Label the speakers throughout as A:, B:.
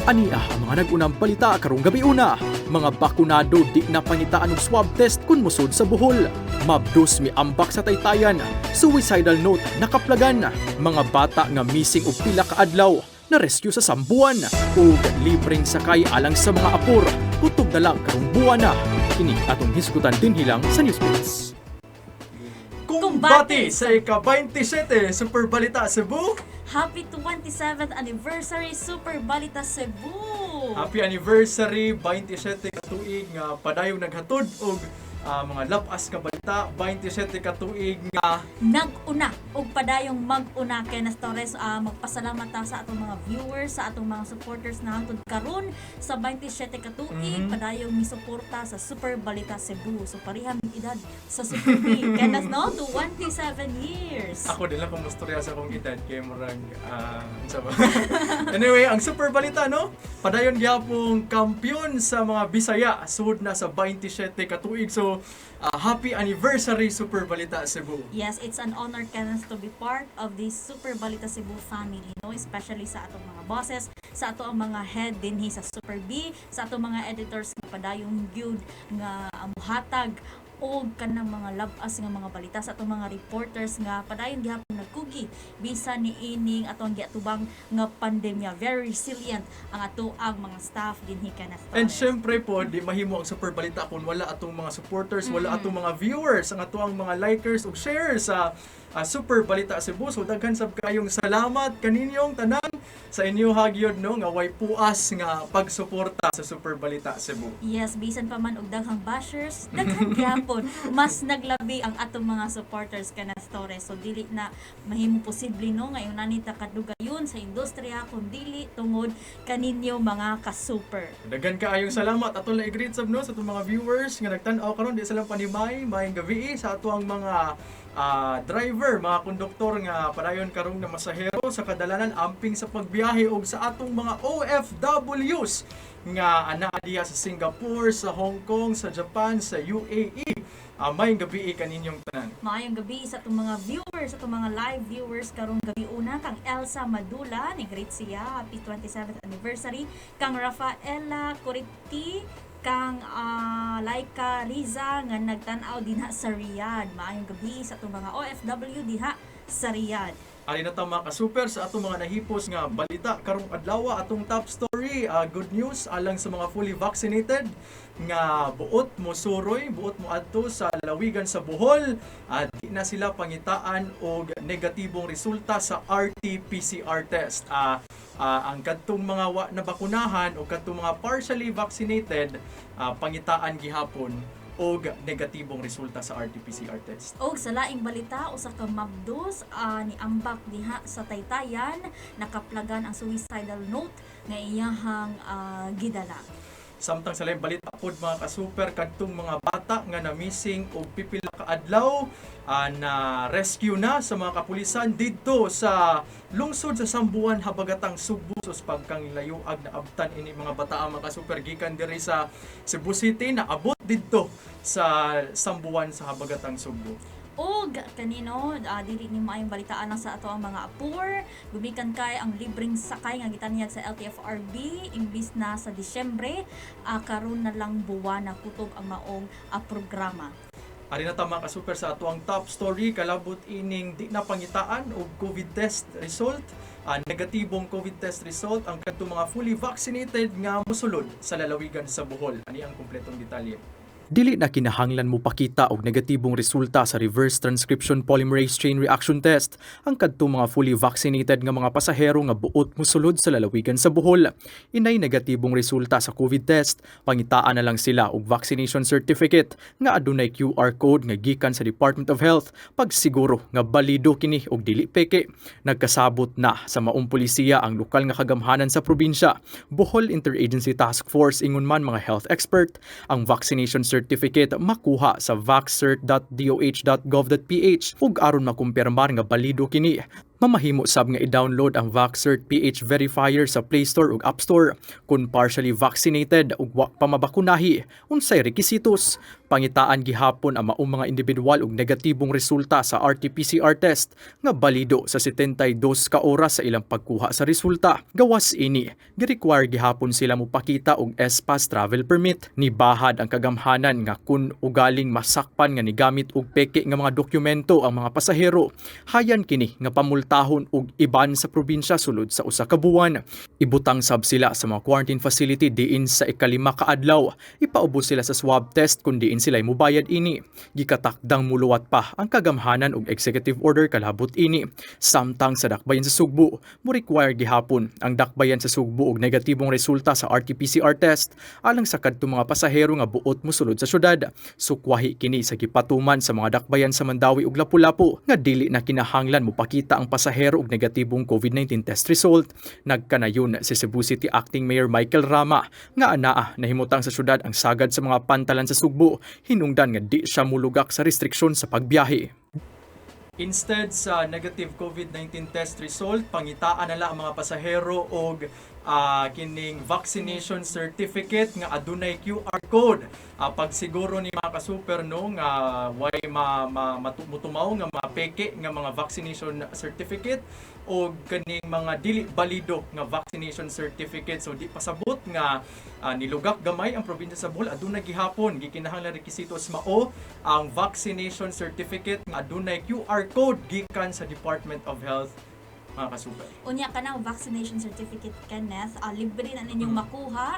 A: Ania ang mga nagunang balita karong gabi una. Mga bakunado di na pangitaan og swab test kun musod sa Bohol. Mabdus mi ambak sa Taytayan. Suicidal note nakaplagan. Mga bata nga missing og pila ka adlaw na rescue sa Sambuan. Ug libreng sakay alang sa mga apor. Kutob na lang karong buwan na. Kini atong hisgutan din hilang sa Newsbeats.
B: Kumbati sa ika-27 Super Balita Cebu.
C: Happy 27th Anniversary Super Balita Cebu!
B: Happy anniversary 27 ka tuig nga padayong naghatod og mga lapas ka balita 27 ka tuig nga
C: Nag-una og padayong mag-una kay Nas Torres. Magpasalamat ta sa atong mga viewers, sa atong mga supporters na hangtod karon sa 27 ka tuig padayong misuporta sa Super Balita Cebu. So parihang edad sa Super B. Kay Nas no to 27 years.
B: ako din lang kumustorya sa akong edad kay murag Anyway, ang Super Balita no, padayon gyapong kampiyon sa mga Bisaya sud na sa 27 ka tuig. So happy anniversary Super Balita Cebu.
C: Yes, it's an honor Kenneth to be part of this Super Balita Cebu family, no? Especially sa atong mga bosses, sa ato ang mga head dinhi sa Super B, sa atong mga editors nga padayong gyud nga muhatag og kanang mga labas nga mga balita sa atong mga reporters nga padayon gihapon nagkugi bisan ni ining atong giatubang nga pandemya. Very resilient ang ato ang mga staff dinhi Kenneth.
B: And syempre po, di mahimo ang Super Balita kung wala atong mga supporters, wala atong mga viewers, ang ato ang mga likers ug shares sa Super Balita Cebu. So daghan sab kayong salamat kaninyong tanan sa inyo hagyod no nga way puas nga pagsuporta sa Super Balita Cebu.
C: Yes, bisan pa man og daghang bashers, daghang gyapon mas naglabi ang atong mga supporters Kenneth Torres. So dili na mahimo posible no ngayon nanita kadugayon sa industriya kun dili tungod kaninyo mga ka-super.
B: Daghan kaayong salamat atol na i-greet sab no sa atong mga viewers nga nagtan-aw karon di sila panimay maayong gabi sa ato ang mga driver, mga konduktor nga padayon karong na masahero sa kadalanan amping sa pagbiyahe og sa atong mga OFWs nga anaa diha sa Singapore, sa Hong Kong, sa Japan, sa UAE. Mayong gabi kaninyong tanan.
C: Maayong gabi sa atong mga viewers, sa atong mga live viewers karong gabi una kang Elsa Madula, ni greet siya, happy 27th anniversary. Kang Rafaela Coripti, kang Laika Riza nga nagtan-aw dinha sa Riyadh. Maayong gabi sa atong mga OFW diha sa Riyadh.
B: Ari na ta mga ka-super sa atong mga nahipos nga balita karong adlaw. Atong top story, good news alang sa mga fully vaccinated nga buot mo suroy, buot mo adto sa lalawigan sa Bohol. Di na sila pangitaan og negatibong resulta sa RT-PCR test. Ang kadtong mga nabakunahan o kadtong mga partially vaccinated pangitaan gihapon og negatibong resulta sa RT-PCR test.
C: Og sa laing balita, usa ka mabdus ni ambak diha sa Taytayan, nakaplagan ang suicidal note nga iyahang gidala.
B: Samtang sa laing balita pod mga ka-super, kadtong mga bata nga na missing og pipila ka adlaw na rescue na sa mga kapulisan didto sa lungsod sa Sambuan, habagatang Subo. Sus pagkanglayuag na abtan ini mga bata mga ka-super gikan diri sa Cebu City na abot didto sa Sambuan sa habagatang Subo.
C: Og kanino dili ni maayong balitaan lang sa ato ang mga apur, gumikan kay ang libreng sakay nga gitanyag sa LTFRB imbis na sa Disyembre, karon na lang buwan na kutob ang maong programa.
B: Ari na ta mga ka-super sa ato ang top story, kalabot ining di na pangitaan og COVID test result. Negatibong COVID test result ang kadtong mga fully vaccinated nga mosulod sa lalawigan sa Bohol. Ani ang kumpletong detalye.
A: Dili na kinahanglan mo pakita og negatibong resulta sa reverse transcription polymerase chain reaction test ang kadtong mga fully vaccinated nga mga pasahero nga buot mosulod sa lalawigan sa Bohol. Inay negatibong resulta sa COVID test, pangitaan na lang sila og vaccination certificate nga adunay QR code nga gikan sa Department of Health pagsiguro nga balido kini og dili peke. Nagkasabot na sa maong pulisiya ang lokal nga kagamhanan sa probinsya. Bohol Interagency Task Force ingon man mga health expert, ang vaccination certificate makuha sa vaxcert.doh.gov.ph ug aron makumpirmar nga balido kini. Mamahimo sab nga i-download ang VaxCert PH Verifier sa Play Store ug App Store kung partially vaccinated ug wa pa mabakunahi unsay rekisitos. Pangitaan gihapon ang maong mga individual ug negatibong resulta sa RT-PCR test nga balido sa 72 ka oras sa ilang pagkuha sa resulta. Gawas ini, gi-require gihapon sila mopakita og S-Pass travel permit. Nibahad ang kagamhanan nga kun ugaling masakpan nga nigamit og peke nga mga dokumento ang mga pasahero, hayan kini nga pamultahon og iban sa probinsya sulod sa usa ka buwan. Ibutang sab sila sa mga quarantine facility diin sa ikalima ka adlaw. Ipaubos sila sa swab test kun diin sila'y mubayad ini. Gikatakdang muluwat pa ang kagamhanan og executive order kalabot ini. Samtang sa dakbayan sa Sugbo, mo require gihapon ang dakbayan sa Sugbo og negatibong resulta sa RT-PCR test alang sa kadtong mga pasahero nga buot mosulod sa syudad. Sukwahi kini sa gipatuman sa mga dakbayan sa Mandawi ug Lapu-Lapu nga dili na kinahanglan mopakita ang pasahero og negatibong COVID-19 test result. Nagkanayon si Cebu City Acting Mayor Michael Rama nga anaa nahimutang sa syudad ang sagad sa mga pantalan sa Sugbo, hinungdan nga di siya mulugak sa restriksyon sa pagbiyahe.
B: Instead sa negative COVID-19 test result, pangitaan na lang ang mga pasahero og kining vaccination certificate nga adunay QR code. Pagsiguro ni mga kasuper no nga way mutumaw nga mapeke nga mga vaccination certificate o kaning mga dili balido nga vaccination certificate. So di pasabot nga nilugak gamay ang probinsya sa Bohol, adunay gihapon gikinahanglan rekisitos mao ang vaccination certificate nga adunay QR code gikan sa Department of Health, mga kasuper.
C: Unya ka na vaccination certificate, Kenneth, libre na ninyong makuha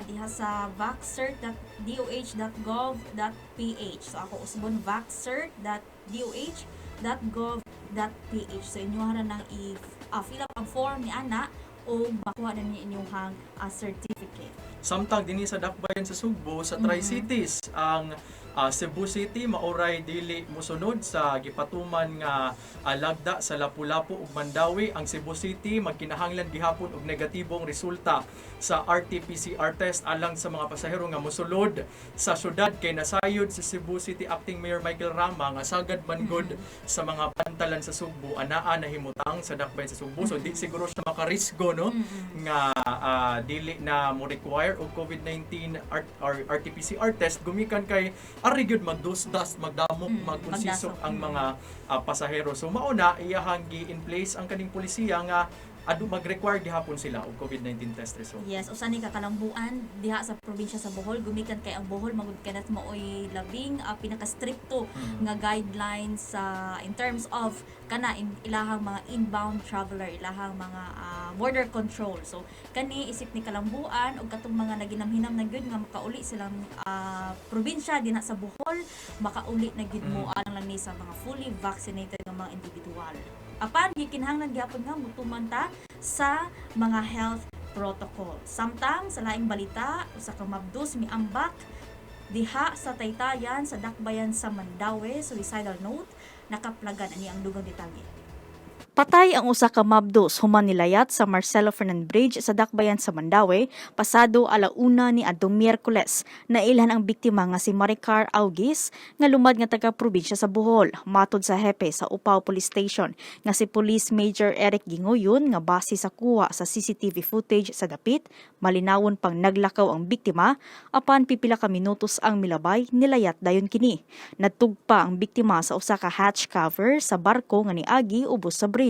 C: diha sa vaxcert.doh.gov.ph. So ako usbon vaxcert.doh.gov.ph. So inyo nang i-fill up ang form ni ana o makuha na niyo inyong certificate.
B: Samtang dinhi sa dakbayan sa Sugbo sa Tri-Cities, ang Cebu City maoray dili mosunod sa gipatuman nga lagda sa Lapu-Lapu ug Mandawi. Ang Cebu City magkinahanglan gihapon og negatibong resulta sa RT-PCR test alang sa mga pasahero nga mosulod sa syudad. Kay nasayod si Cebu City Acting Mayor Michael Rama nga sagad man gud sa mga pantalan sa Sugbo anaa nahimutang sa dakbayan sa Sugbo. So di siguro siya makarisgo no nga dili na mo require og COVID-19 RT-PCR test gumikan kay ari gyud magdusdas, magdamok, magkonsisok ang mga pasahero. So mauna iyahang gi-in place ang kaning pulisiya nga mag-require gihapon sila og COVID-19 test result.
C: Yes, usa ni kakalambuan diha sa probinsya sa Bohol, gumikan kay ang Bohol magud kanat maoy labing pinaka-stricto nga guidelines in terms of kana ilahang mga inbound traveler, ilahang mga border control. So kani isip ni kalambuan og katong mga naginamhinam na gyud nga makauli silang probinsya dinha sa Bohol, makauli na gyud mo alang lang ni sa mga fully vaccinated nga mga individual. Apan gikinahanglan gyapon nga mutuman ta sa mga health protocol. Samtang sa laing balita, usa ka mabdus miambak diha sa Taytayan sa dakbayan sa Mandawi, suicidal note, nakaplagan ani ang dugang detalye. Patay ang usa ka mabdos human nilayat sa Marcelo Fernan Bridge sa dakbayan sa Mandawi pasado alauna ni adtong Miyerkules. Nailhan ang biktima nga si Maricar Augis nga lumad nga taga probinsya sa Bohol. Matod sa hepe sa Upaw Police Station nga si Police Major Eric Gingoyon nga base sa kuha sa CCTV footage sa dapit, malinawon pang naglakaw ang biktima apan pipila ka minutos ang milabay nilayat dayon kini. Natugpa ang biktima sa usa ka hatch cover sa barko nga niagi ubos sa bridge.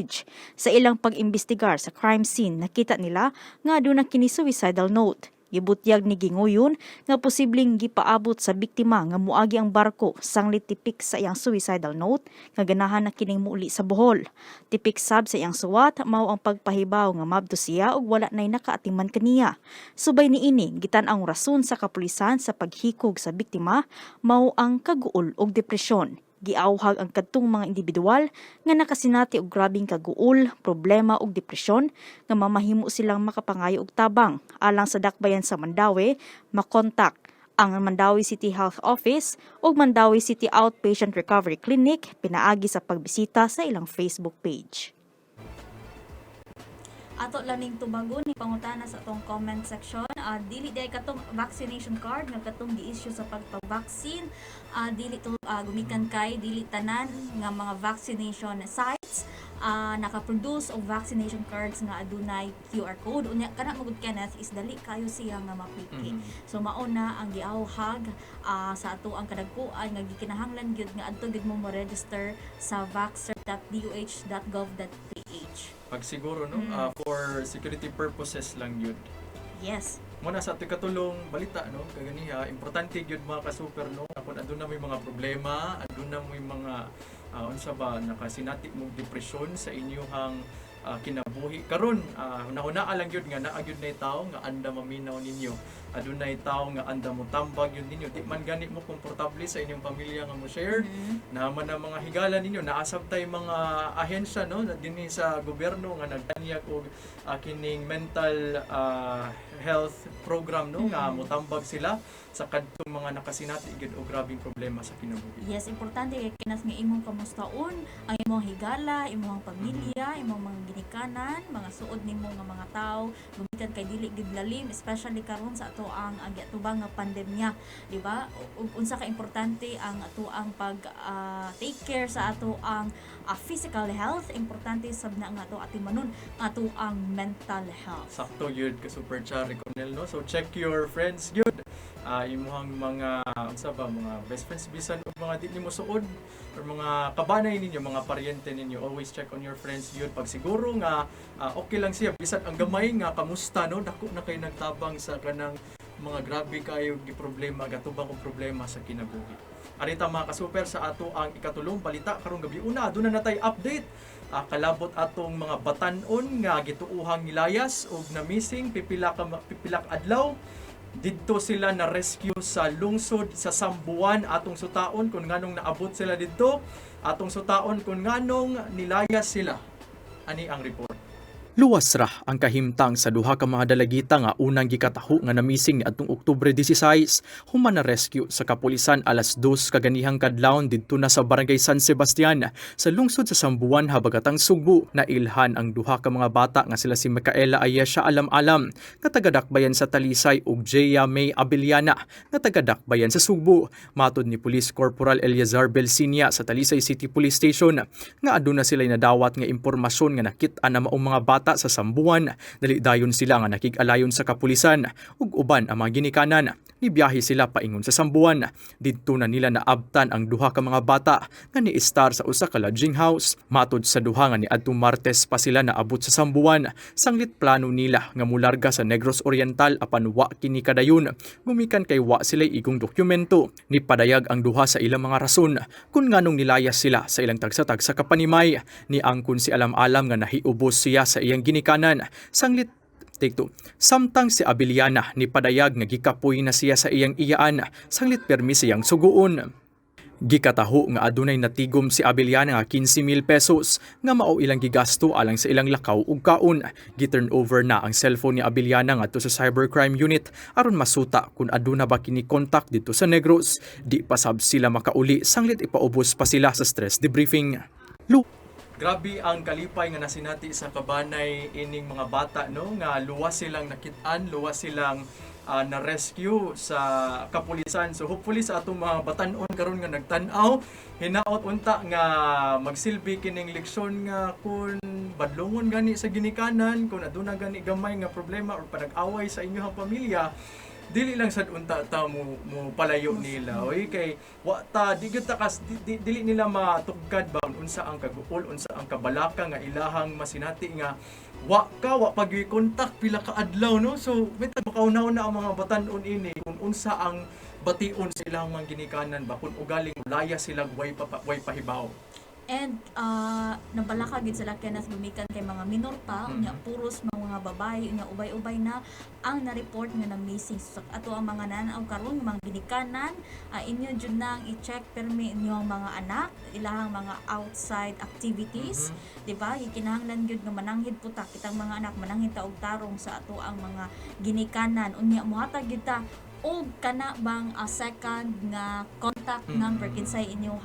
C: Sa ilang pag-imbestigar sa crime scene, nakita nila nga aduna kini suicidal note. Gibutyag ni Gingoyon nga posibleng gipaabot sa biktima nga muagi ang barko sanglit tipik sa iyang suicidal note nga ganahan na kining muuli sa Bohol. Tipik sab sa iyang suwat mao ang pagpahibaw nga mabdo siya ug wala nay nakaatiman kaniya. Subay niini gitan ang rason sa kapulisan sa paghikog sa biktima mao ang kaguol ug depresyon. Giawhag ang kadtong mga individual nga nakasinati og grabing kaguol, problema ug depresyon nga mamahimo silang makapangayo og tabang. Alang sa dakbayan sa Mandawi, makontak ang Mandawi City Health Office ug Mandawi City Outpatient Recovery Clinic pinaagi sa pagbisita sa ilang Facebook page. Ato laning tubago ni pangutana sa atong comment section, dili day katong vaccination card nga katong gi-issue sa pagpabaksin, dili to gumikan kay dili tanan nga mga vaccination sites naka-produce og vaccination cards nga adunay QR code. Unya kana magud Kenneth is dali kayo siya nga mapiki. So mao na ang giawhag sa ato ang kadagkuan nga gikinahanglan gyud nga adto gyud mo register sa vaxxer.doh.gov.ph.
B: Pag siguro no, for security purposes lang yun.
C: Yes.
B: Muna sa ating katulong balita no, kaganiha importante gyud mga ka-super no, kung adun na may mga problema, adun na may mga unsa ba nakasinati mong depresyon sa inyong kinabuhi karon, nauna lang gyud nga naa gyud nay tawo nga anda maminaw ninyo, adunay tawo nga anda mo tambag yun ninyo, di man gani mo komportable sa inyong pamilya nga mo share naman ang mga higala ninyo, naasab tay mga ahensya no dinhi sa gobyerno nga nagtanyag og kining mental health program no nga motambag sila sa kadtong mga nakasinati gyud og grabing problema sa kinabuhi.
C: Yes, importante kay kinas nga imong kamustaon ang imong higala, imong pamilya, imong mga ginikanan, mga suod nimo nga mga tawo, gumikan kay dili gid lalim, especially karon sa ato ang giatubang nga pandemya, di ba? Unsa ka importante ang ato ang pag take care sa ato ang physical health, importante sab na nga ato atimanon ato ang mental health.
B: Sakto yun ka Super Chari Cornel no. So check your friends gyud. Imuhang mga unsa ba mga best friends bisan og mga di nimo suod or mga kabanay ninyo, mga paryente ninyo, always check on your friends yun. Pag siguro nga okay lang siya bisan ang gamay nga kamusta no, dako na kay nagtabang sa kanang mga grabe kayo gi problema, gatubang og problema sa kinabuhi. Arita mga ka-super sa ato ang ikatulong balita karong gabi una, aduna na tay update. Kalabot atong mga batan-on nga gituuhang nilayas og na missing pipila adlaw. Didto sila na rescue sa lungsod sa Sambuan, atong sutaon kung nganong naabot sila didto, atong sutaon kung nganong nilayas sila. Ani ang report.
A: Luwas ra ang kahimtang sa duha ka mga dalagita nga unang gikataho nga namising ni adtong Oktubre 16 human na rescue sa kapulisan alas 2 kaganihang kadlawon didto na sa Barangay San Sebastian sa lungsod sa Sambuan habagatang Sugbo. Nailhan ang duha ka mga bata nga sila si Micaela Ayesha Alam-Alam nga taga-dakbayan sa Talisay ug Jaya May Abeliana nga taga-dakbayan sa Sugbo. Matod ni Police Corporal Eliazar Belsinia sa Talisay City Police Station nga aduna sila nadawat nga impormasyon nga nakit-an na maong mga bata sa Sambuan, dali dayon sila nga nakig-alayon sa kapulisan ug uban ang mga ginikanan. Nibiyahe sila paingon sa Sambuan. Didto na nila naabtan ang duha ka mga bata nga niistar sa usa ka lodging house. Matod sa duha nga niadtong Martes pa sila naabot sa Sambuan. Sanglit plano nila nga mularga sa Negros Oriental apan wa kini kadayon. Gumikan kay wa sila igong dokumento. Nipadayag ang duha sa ilang mga rason kung nganong nilayas sila sa ilang tagsa-tagsa kapanimay. Niangkon si Alam-Alam nga nahiubos siya sa iyang ginikanan. Sanglit samtang si Abeliana ni padayag nga gikapoy na siya sa iyang iyaan, sanglit permi siyang suguon. Gikataho nga adunay natigom si Abeliana nga 15,000 pesos nga mao ilang gigasto alang sa ilang lakaw ug kaon. Gi-turn over na ang cellphone ni Abeliana ngadto sa cybercrime unit aron masuta kung aduna ba kini contact dito sa Negros. Di pa sab sila makauli, sanglit ipaubos pa sila sa stress debriefing.
B: Grabe ang kalipay nga nasinati sa kabanay ining mga bata no, nga luwas silang nakit-an, luwas silang na-rescue sa kapulisan. So hopefully sa atong mga batan-on karon nga nagtan-aw, hinaot unta nga magsilbi kining leksyon nga kung badlongon gani sa ginikanan, kung aduna gani gamay nga problema or panag-away sa inyong pamilya, dili lang sad unta ta mo palayo nila oy kay wa ta dili nila matugkad ba unsa ang kaguol, unsa ang kabalaka nga ilahang masinati nga wa pag contact pila ka adlaw no. So bitaw makaunaw na ang mga batan-on ini kung unsa ang bation sa ilang mga ginikanan ba kung ugaling laya sila way pahibaw.
C: And nabalaka gid sila Kenneth gumikan kay mga minor pa, unya puros mga babae, unya ubay-ubay na ang na-report nga na missing. So ato ang mga nanaw karon mga ginikanan, inyo jud nang i-check permi inyong mga anak, ilahang mga outside activities, di ba? Kinahanglan gyud nga mananghid puta kitang mga anak, mananghid ta og tarong sa ato ang mga ginikanan. Unya mohatag gyud ta og kana bang second nga contact number kinsay inyong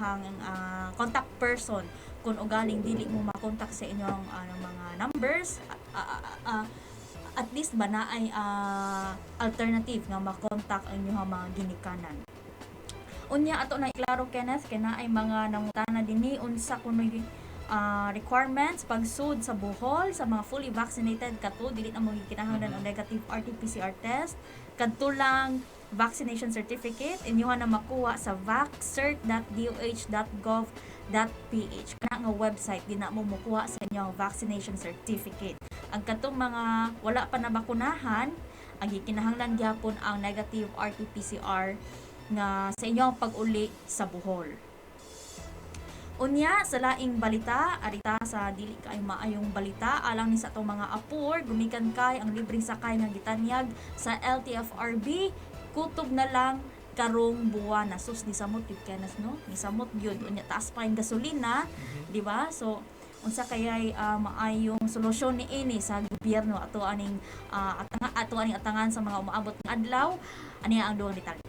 C: contact person kung ugaling dili mo makontak sa inyong mga numbers, at least ba na ay alternative nga makontak ang inyong mga ginikanan. Unya ato na iklaro Kenneth kay na ay mga nangutana dinhi unsa kunoy requirements pagsud sa buhol sa mga fully vaccinated kato dili na mo gikinahanglan og negative RT-PCR test kadto lang vaccination certificate inyo na makuha sa vaxcert.doh.gov.ph kana nga website di na mo makuha sa inyong vaccination certificate. Ang katong mga wala pa nabakunahan ang gikinahanglan gyapon ang negative RT-PCR nga sa inyong pag-uli sa buhol. Unya sa laing balita, arita sa dili kay maayong balita alang ni sa atong mga apur, gumikan kay ang libreng sakay nga gitanyag sa LTFRB, kutob na lang karong buwan na sus ni samot gyud kanas no, ni samot gyud unya taas pa yung gasolina, di ba? So unsa kayay maayong solusyon ni ini sa gobyerno ato aning atangan sa mga umaabot nga adlaw, aniya ang dugang detalye.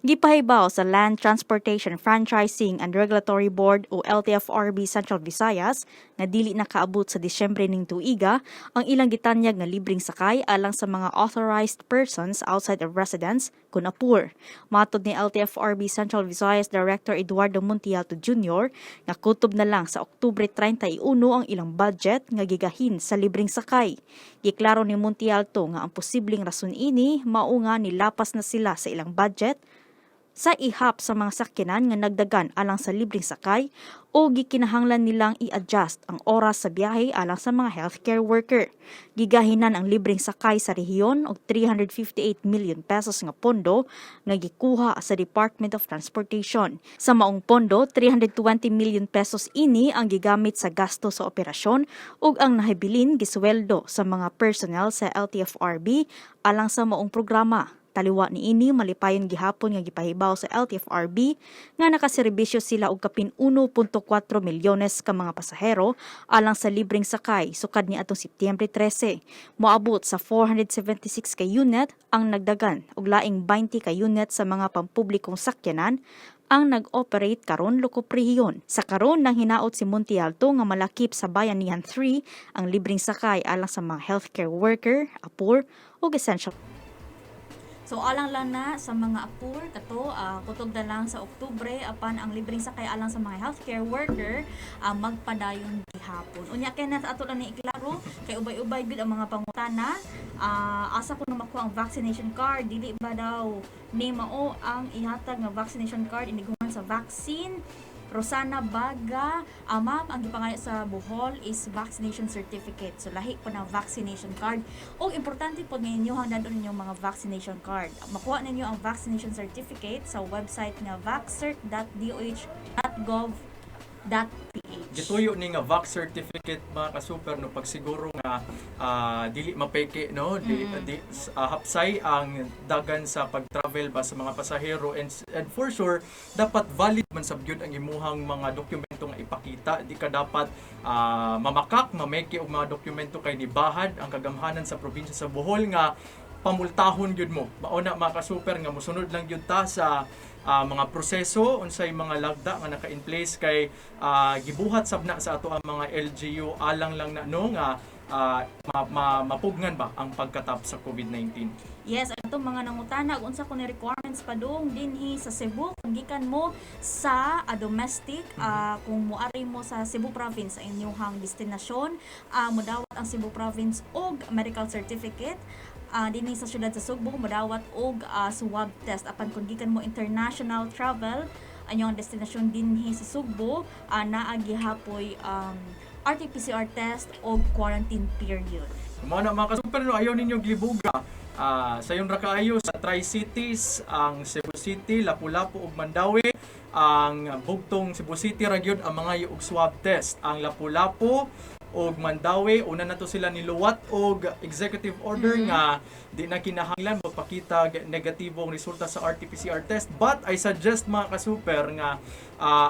D: Gipahibaw sa Land Transportation Franchising and Regulatory Board o LTFRB Central Visayas na dili nakaabot sa Disyembre ning tuiga ang ilang gitanyag nga libreng sakay alang sa mga authorized persons outside of residence kun apur. Matod ni LTFRB Central Visayas Director Eduardo Montialto Jr. nga kutob na lang sa Oktubre 31 ang ilang budget nga gigahin sa libreng sakay. Giklaro ni Montialto nga ang posibleng rason ini mao nga nilapas na sila sa ilang budget sa ihap sa mga sakyanan nga nagdagan alang sa libreng sakay o gikinahanglan nilang i-adjust ang oras sa biyahe alang sa mga healthcare worker. Gigahinan ang libreng sakay sa rehiyon og 358 million pesos nga pondo nga gikuha sa Department of Transportation. Sa maong pondo, 320 million pesos ini ang gigamit sa gasto sa operasyon ug ang nahibilin gisweldo sa mga personnel sa LTFRB alang sa maong programa. Taliwa ni ini malipayon gihapon nga gipahibaw sa LTFRB nga nakaserbisyo sila og kapin 1.4 milyones ka mga pasahero alang sa libreng sakay sukad ni atong Setyembre 13. Moabot sa 476 ka unit ang nagdagan ug laing 20 ka unit sa mga pampublikong sakyanan ang nag-operate karon lukop rehiyon. Sa karon nang hinaot si Montialto nga malakip sa Bayanihan 3 ang libreng sakay alang sa mga healthcare worker, apur ug essential.
C: So alang lang na sa mga apur kato kutob na lang sa Oktubre apan ang libreng sakay alang sa mga healthcare worker magpadayon gihapon. Unya kay na ato lang ni iklaro kay ubay-ubay gud ang mga pangutana asa ko na makuha ang vaccination card dili ba daw ni mao ang ihatag nga vaccination card iniguman sa vaccine. Rosana Baga, ma'am, ang gipangaya sa buhol is vaccination certificate. So, lahi po ng vaccination card. O, importante po ninyo hanggang doon ninyong mga vaccination card. Makuha ninyo ang vaccination certificate sa website na vaxcert.doh.gov.ph.
B: Gituyo ni nga vax certificate mga ka-super no pagsiguro nga dili mapeke no hapsay ang dagan sa pag-travel ba sa mga pasahero and for sure dapat valid man sab gyud ang imuhang mga dokumento nga ipakita di ka dapat mamakak mameke og mga dokumento kay nibahad ang kagamhanan sa probinsya sa Bohol nga pamultahon gyud mo mauna mga ka-super nga mosunod lang gyud ta sa mga proseso unsay mga lagda nga naka in place kay gibuhat sabna sa ato ang mga LGU alang lang na no nga mapugnan ba ang pagkatap sa COVID-19.
C: Yes, atong mga nangutana unsa kun requirements pa dong dinhi sa Cebu kung gikan mo sa domestic kung moari mo sa Cebu province sa inyong destinasyon modawat ang Cebu province og medical certificate dinhi sa syudad sa Sugbo modawat og swab test apan kung gikan mo international travel anyong destinasyon dinhi sa Sugbo naa gihapoy RT-PCR test o quarantine period.
B: Mao na mga ka-super no ayaw ninyo glibuga sayon ra kaayo sa Tri-Cities ang Cebu City, Lapu-Lapu ug Mandawi ang bugtong Cebu City ra gyud ang mga og swab test ang Lapu-Lapu og Mandawi una na to sila niluwat og executive order nga di na kinahanglan magpakita negatibong resulta sa RT-PCR test but I suggest mga ka-super nga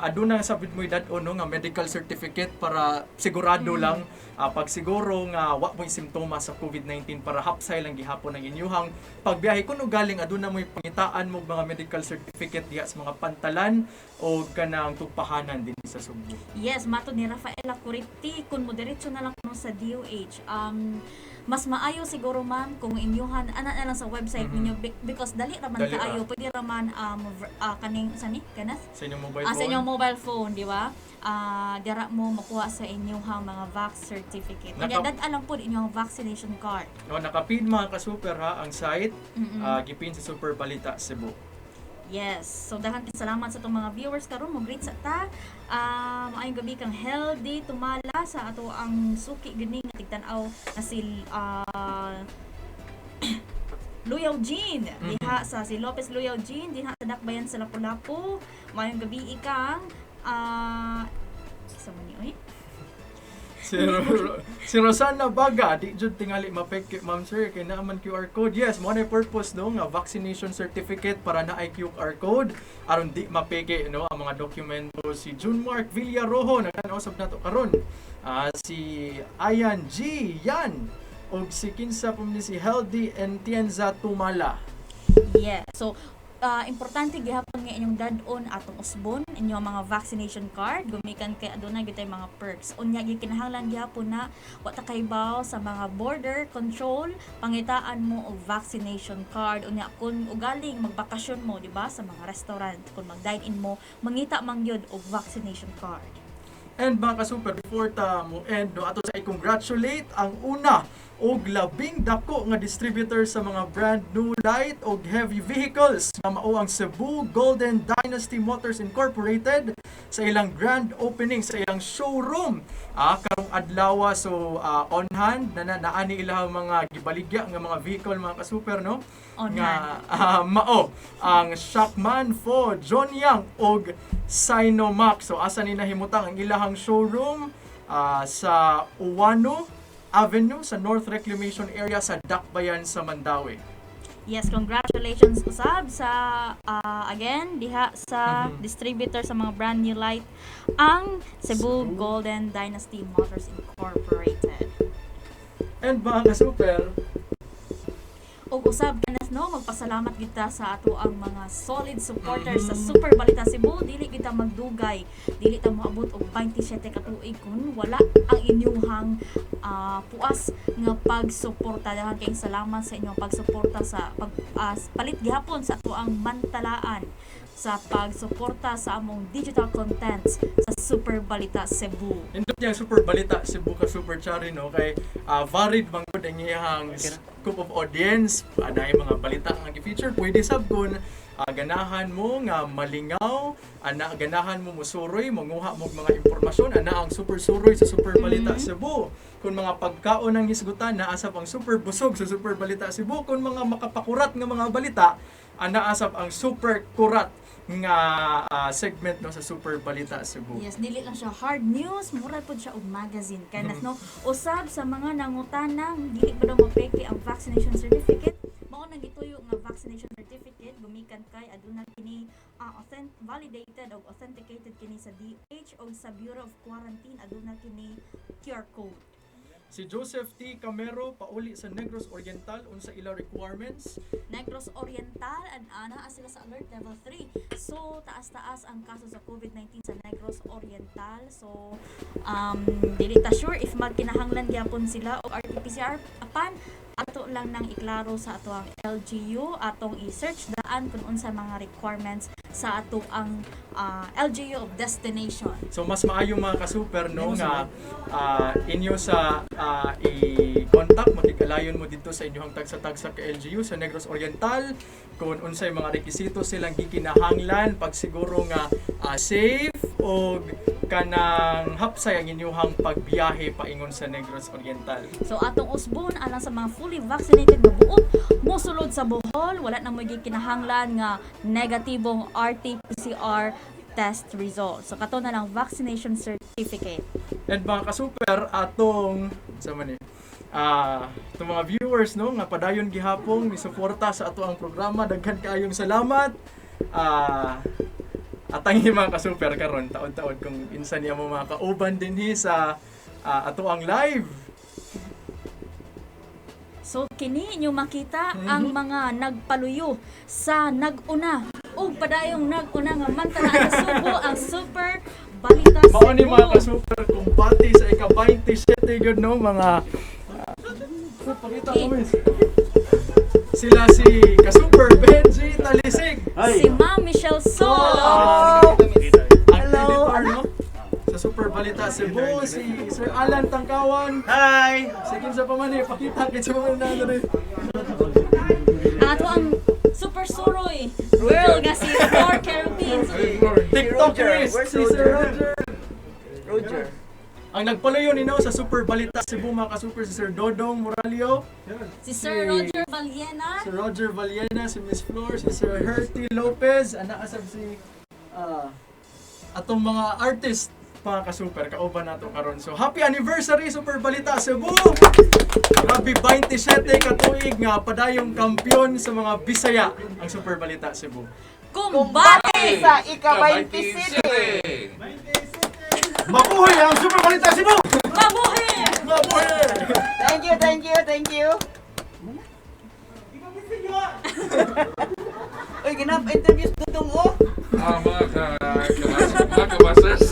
B: aduna sabid mo idad-on no nga medical certificate para sigurado lang pag siguro nga wa mo simptomas sa COVID-19 para hapsay lang gihapon ang inyuhang pagbiyahe kuno galing aduna mo pangitaan mo mga medical certificate diha sa mga pantalan o kanang tugpahanan din sa Sugbo.
C: Yes, matod ni Rafaela Curiti kun mo diri diretso na lang kuno sa DOH. Mas maayo siguro ma'am kung inyuhan ana na lang sa website ninyo because dali raman
B: Dali
C: kaayo pwede raman kaning sani kanas
B: Sa inyong mobile
C: sa
B: phone.
C: inyong mobile phone, di ba? Dira mo makuha sa inyong mga vax certificate. Kanya dad-alang po inyong vaccination card.
B: No, nakapin mga ka-super ha ang site gipin sa Super Balita Cebu.
C: Yes. So daghang salamat sa itong mga viewers karon mo greet sa ta. Maayong gabi kang healthy tumala sa ato ang suki gini nga tigtan-aw na si Luyaw Jean diha sa si Lopez Luyaw Jean diha sa Dakbayan sa Lapu-Lapu. Maayong gabi ikang sa man ni
B: Si Rosana Baga, di jud tingali mapeke ma'am sir kay naaman QR code. Yes, mo na purpose no nga vaccination certificate para na ay QR code aron di mapeke no ang mga dokumento. Si June Mark Villarojo nagkanausap nato karon. Si Ayan G Yan og si kinsa pa man si Healthy Entienza Tumala.
C: Yeah. So importante gihapon nga inyong dad-on atong usbon inyong mga vaccination card gumikan kay adunay gitay mga perks unya gikinahanglan gihapon na wa ta kaybaw sa mga border control pangitaan mo og vaccination card unya kun ugaling magbakasyon mo di ba sa mga restaurant kun mag-dine in mo mangita man gyud og vaccination card.
B: And mga ka-super, before ta mo end, no, ato sa i-congratulate ang una og labing dako nga distributor sa mga brand new light og heavy vehicles nga mao ang Cebu Golden Dynasty Motors Incorporated sa ilang grand opening sa ilang showroom karong adlaw. So on hand na naani ilang mga gibaligya nga mga vehicle mga ka-super no
C: On
B: nga mao ang Shockman Fo John Yang og Sinomax. So asa ni nahimutang ang ilahang showroom sa Uwano Avenue sa North Reclamation Area sa Dakbayan sa Mandawi.
C: Yes, congratulations usab sa again diha sa distributor sa mga brand new light ang Cebu Golden Dynasty Motors Incorporated.
B: And mga ka-super,
C: Og usab kanas no magpasalamat kita sa ato ang mga solid supporters sa Super Balita Cebu. Dili kita magdugay, dili ta moabot og 27 ka tuig kun wala ang inyong puas nga pagsuporta. Daghang kayong salamat sa inyong pagsuporta sa palit gihapon sa ato ang mantalaan sa pagsuporta sa among digital contents sa Super Balita Cebu.
B: indot yang Super Balita Cebu ka Super Chari no kay varied man gud ang iyang scope of audience. Anay mga balita nga gi-feature pwede sab kun ganahan mo nga malingaw, ganahan mo musuroy, manguha mo mga impormasyon, ang super suroy sa Super Balita Cebu. Kung mga pagkaon ang hisgutan, naasap ang super busog sa Super Balita Cebu. Kung mga makapakurat nga mga balita, naasap ang super kurat nga segment no sa Super Balita Cebu.
C: Yes, dili lang siya hard news, mura pod siya og magazine. Kaya no, usab sa mga nangutanang dili pa daw mapeke ang vaccination certificate, mao nang gituyo nga vaccination certificate gumikan kay aduna kini validated o authenticated kini sa DH o sa Bureau of Quarantine aduna kini QR code.
B: Si Joseph T. Camero pauli sa Negros Oriental unsa ila requirements.
C: Negros Oriental naa sila sa alert level 3. So taas-taas ang kaso sa COVID-19 sa Negros Oriental. So dili ta sure if magkinahanglan gyapon sila og RT-PCR apan ato lang nang iklaro sa ato ang LGU atong i-search daan kung unsa mga requirements sa ato ang LGU of destination.
B: So mas maayo mga ka-super no nga inyo sa i-contact makikalayon mo dito sa inyong tagsa-tagsa ka LGU sa Negros Oriental kung unsay mga rekisito silang gikinahanglan pag siguro nga safe o kanang hapsay ang inyong pagbiyahe paingon sa Negros Oriental.
C: So atong usbon alang sa mga fully vaccinated nga buot mosulod sa Bohol wala na mo gikinahanglan nga negatibong RT-PCR test result. So kato na lang vaccination certificate.
B: And mga ka-super atong itong mga viewers no nga padayon gihapon ni suporta sa ato ang programa, daghan kaayong salamat. At ang mga ka-super karon taon-taon kung insan niya mo mga kauban dinhi sa ato ang live.
C: So kini inyo makita ang mga nagpaluyo sa naguna o padayong naguna nga mantalaan sa Subo ang Super Balita
B: Mao ni mga
C: Cebu.
B: ka-super kumpati sa ika-27 yun no mga pakita mo miss. Sila si ka-super Benji Talisig.
C: Si Ma'am Michelle Solo.
B: Ang
E: Hello,
B: editor no sa Super Balita Cebu, si Sir Alan Tangkawan.
E: Hi!
B: Sige sa pamani, pakita kit sa mga nanay.
C: Ang ato ang Super Suroy World nga si Flor Caribbean.
B: TikTokerist
E: Where's
B: si Sir Roger.
E: Roger.
B: Ang nagpalayo ni no sa Super Balita Cebu mga ka-super si Sir Dodong Moralio,
C: Si Sir Roger Valiena.
B: si Roger Valiena, si Miss Flor, si Sir Herty Lopez, anak asab si atong mga artist mga ka-super kauban nato karon. So happy anniversary Super Balita Cebu. Grabe 27 ka tuig nga padayong kampiyon sa mga Bisaya ang Super Balita Cebu.
C: Kumbate!
E: Sa ika-27.
B: Mabuhay ang Super Balita Cebu.
C: Mabuhi!
B: Mabuhay.
E: Thank you, thank you, thank you. Uy, ginap interviews tutong oh.
F: Mga kabasters.